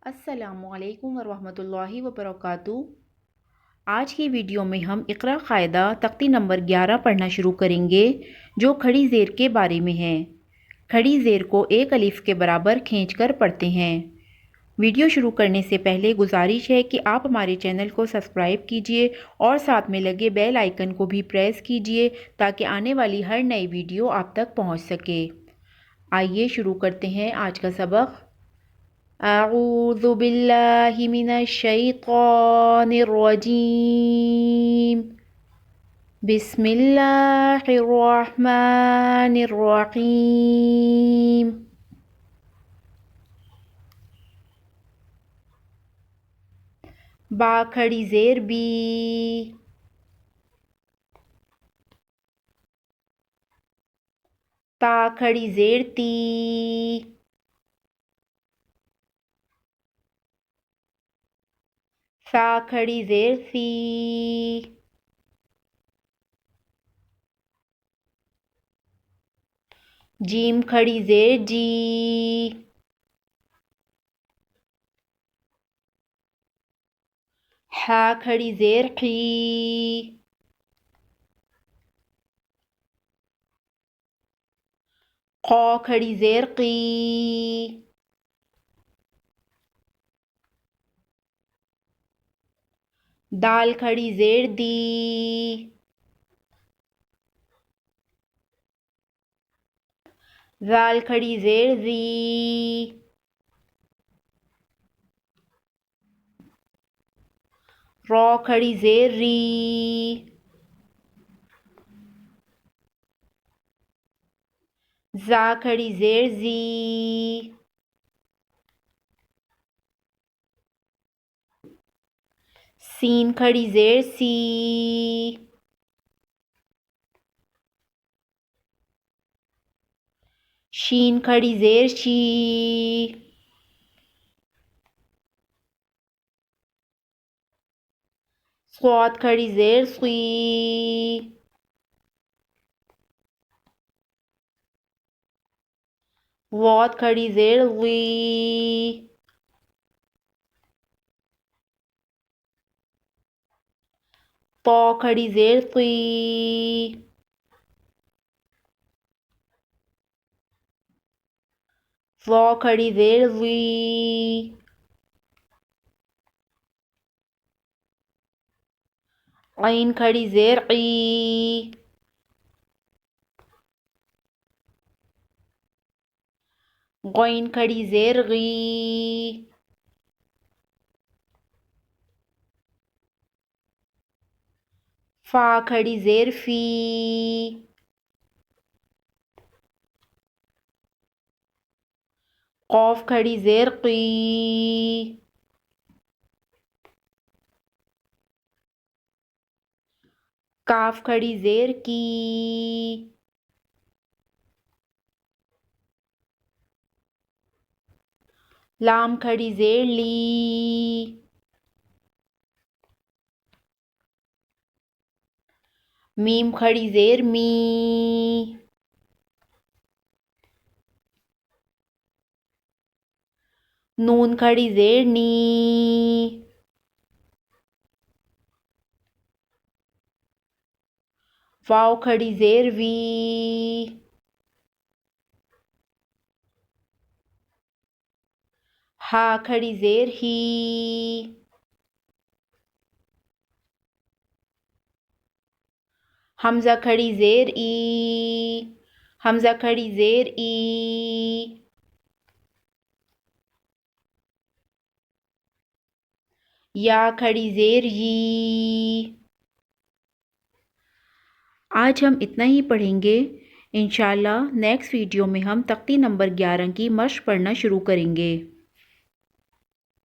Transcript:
अस्सलामुअलैकुम वरहमतुल्लाहि वबरकातुहू। आज की वीडियो में हम इक़रा क़ायदा तख्ती नंबर 11 पढ़ना शुरू करेंगे, जो खड़ी ज़ेर के बारे में है। खड़ी ज़ेर को एक अलिफ के बराबर खींचकर पढ़ते हैं। वीडियो शुरू करने से पहले गुजारिश है कि आप हमारे चैनल को सब्सक्राइब कीजिए और साथ में लगे बेल आइकन को भी प्रेस कीजिए ताकि आने वाली हर नई वीडियो आप तक पहुंच सके। आइए शुरू करते हैं आज का सबक। अऊज़ु बिल्लाहि मिनश शैतानिर रजीम। बिस्मिल्लाहिर रहमानिर रहीम। बा खड़ी ज़ेर बी। ता खड़ी ज़ेर ती। सा खड़ी ज़ेर सी। जीम खड़ी ज़ेर जी। हा खड़ी ज़ेर खी। क़ौ खड़ी ज़ेर की। दाल खड़ी ज़ेर दी। ज़ाल खड़ी ज़ेर ज़ी। रौ खड़ी ज़ेर री। ज़ा खड़ी ज़ेर ज़ी। सीन खड़ी ज़ेर सी। शीन खड़ी ज़ेर शी। स्वाद खड़ी ज़ेर स्वी। वाद खड़ी ज़ेर वी। तौ खड़ी ज़ेर ती। ज़ौ खड़ी ज़ेर ज़ी। ऐन खड़ी ज़ेर ई। गौइन खड़ी ज़ेर गी। फा खड़ी ज़ेर फी। क़ौफ खड़ी ज़ेर की। काफ खड़ी ज़ेर की। लाम खड़ी ज़ेर ली। मीम खड़ी ज़ेर मी। नून खड़ी ज़ेर नी। वाव खड़ी ज़ेर वी। हा खड़ी ज़ेर ही। हमज़ा खड़ी ज़ेर ई। हमज़ा खड़ी ज़ेर ई। या खड़ी ज़ेर यी। आज हम इतना ही पढ़ेंगे। इंशाल्लाह नेक्स्ट वीडियो में हम तख्ती नंबर 11 की मश्क पढ़ना शुरू करेंगे।